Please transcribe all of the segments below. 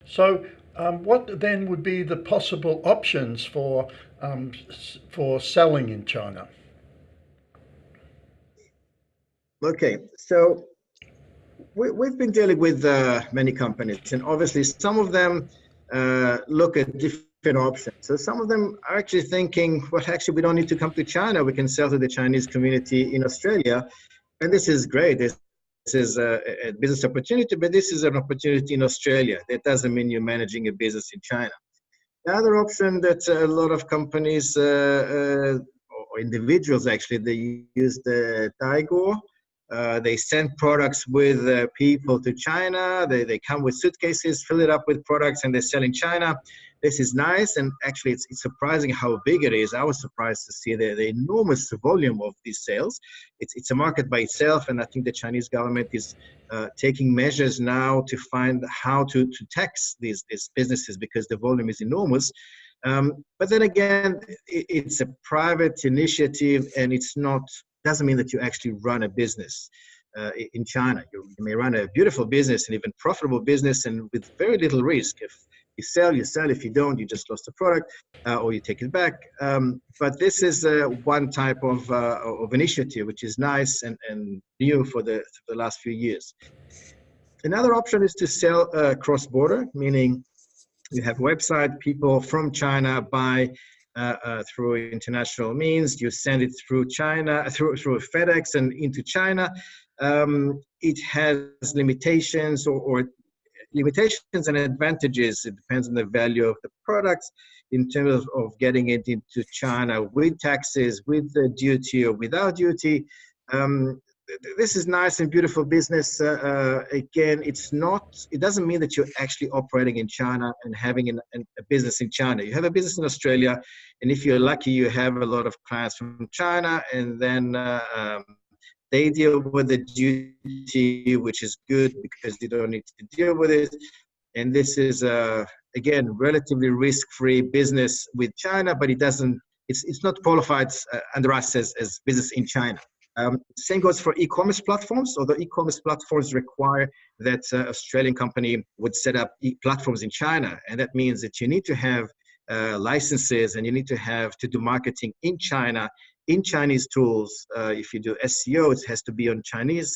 So, what then would be the possible options for selling in China? Okay, so we've been dealing with many companies, and obviously some of them look at different options. So some of them are actually thinking, well, actually, we don't need to come to China. We can sell to the Chinese community in Australia, and this is great. This is a business opportunity, but this is an opportunity in Australia. That doesn't mean you're managing a business in China. The other option that a lot of companies or individuals actually, they use the Taigo. They send products with people to China. They come with suitcases, fill it up with products, and they sell in China. This is nice, and actually, it's surprising how big it is. I was surprised to see the enormous volume of these sales. It's a market by itself, and I think the Chinese government is taking measures now to find how to tax these businesses because the volume is enormous. But then again, it's a private initiative, and it's not doesn't mean that you actually run a business in China. You may run a beautiful business and even profitable business, and with very little risk. If you sell, you sell. If you don't, you just lost the product, or you take it back. But this is one type of initiative, which is nice and new for the last few years. Another option is to sell cross-border, meaning you have a website, people from China buy through international means. You send it through China, through FedEx and into China. It has limitations or limitations and advantages. It depends on the value of the products in terms of getting it into China with taxes, with the duty or without duty. This is nice and beautiful business. Again, it doesn't mean that you're actually operating in China and having a business in China. You have a business in Australia, and if you're lucky, you have a lot of clients from China, and then they deal with the duty, which is good because they don't need to deal with it. And this is, again, relatively risk-free business with China, but it's not qualified under us as business in China. Same goes for e-commerce platforms, although e-commerce platforms require that Australian company would set up platforms in China. And that means that you need to have licenses, and you need to do marketing in China, in Chinese tools. If you do SEO, it has to be on Chinese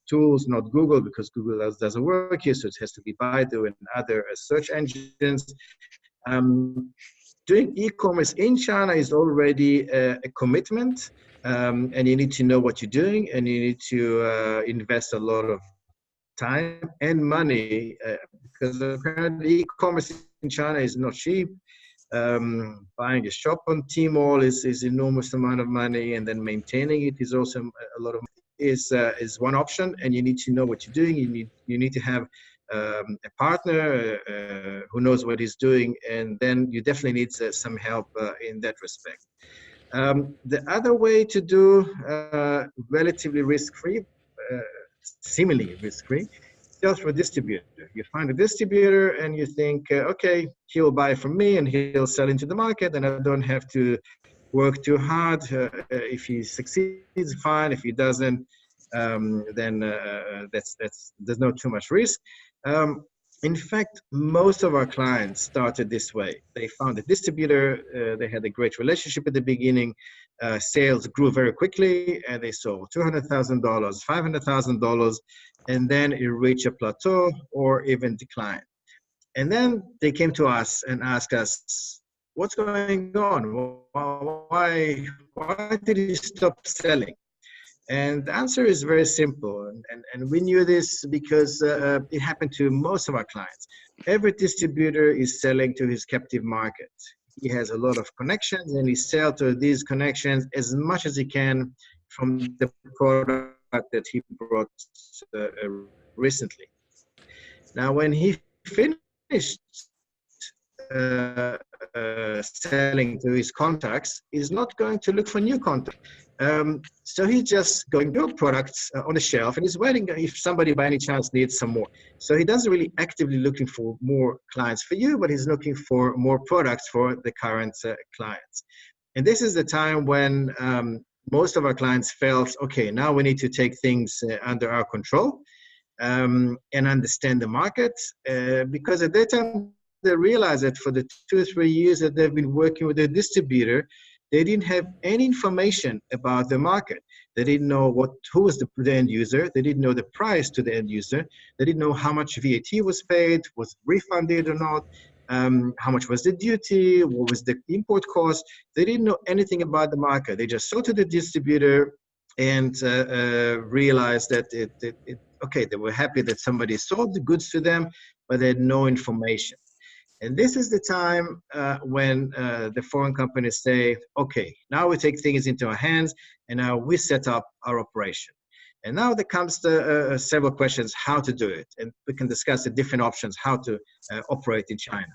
tools, not Google, because Google doesn't work here. So it has to be Baidu and other search engines. Doing e-commerce in China is already a commitment, and you need to know what you're doing, and you need to invest a lot of time and money because apparently e-commerce in China is not cheap. Buying a shop on Tmall is enormous amount of money, and then maintaining it is also a lot of is one option. And you need to know what you're doing. You need to have a partner who knows what he's doing, and then you definitely need some help in that respect. The other way to do relatively risk-free, seemingly risk-free, just for a distributor. You find a distributor and you think, okay, he'll buy from me and he'll sell into the market, and I don't have to work too hard. If he succeeds, fine. If he doesn't, then there's not too much risk. In fact, most of our clients started this way. They found a distributor, they had a great relationship at the beginning, sales grew very quickly, and they sold $200,000, $500,000, and then it reached a plateau or even declined. And then they came to us and asked us, what's going on? Why did you stop selling? And the answer is very simple. And we knew this because it happened to most of our clients. Every distributor is selling to his captive market. He has a lot of connections, and he sells to these connections as much as he can from the product that he brought recently. Now, when he finished selling to his contacts, he's not going to look for new contacts. So he's just going to build products on the shelf, and he's waiting if somebody by any chance needs some more. So he doesn't really actively looking for more clients for you, but he's looking for more products for the current clients. And this is the time when most of our clients felt, okay, now we need to take things under our control. and understand the market, because at that time they realized that for the 2 or 3 years that they've been working with a distributor, they didn't have any information about the market. They didn't know who was the end user. They didn't know the price to the end user. They didn't know how much VAT was paid, was refunded or not, how much was the duty, what was the import cost. They didn't know anything about the market. They just sold to the distributor and realized that okay, they were happy that somebody sold the goods to them, but they had no information. And this is the time when the foreign companies say, okay, now we take things into our hands and now we set up our operation. And now there comes to several questions how to do it. And we can discuss the different options how to operate in China.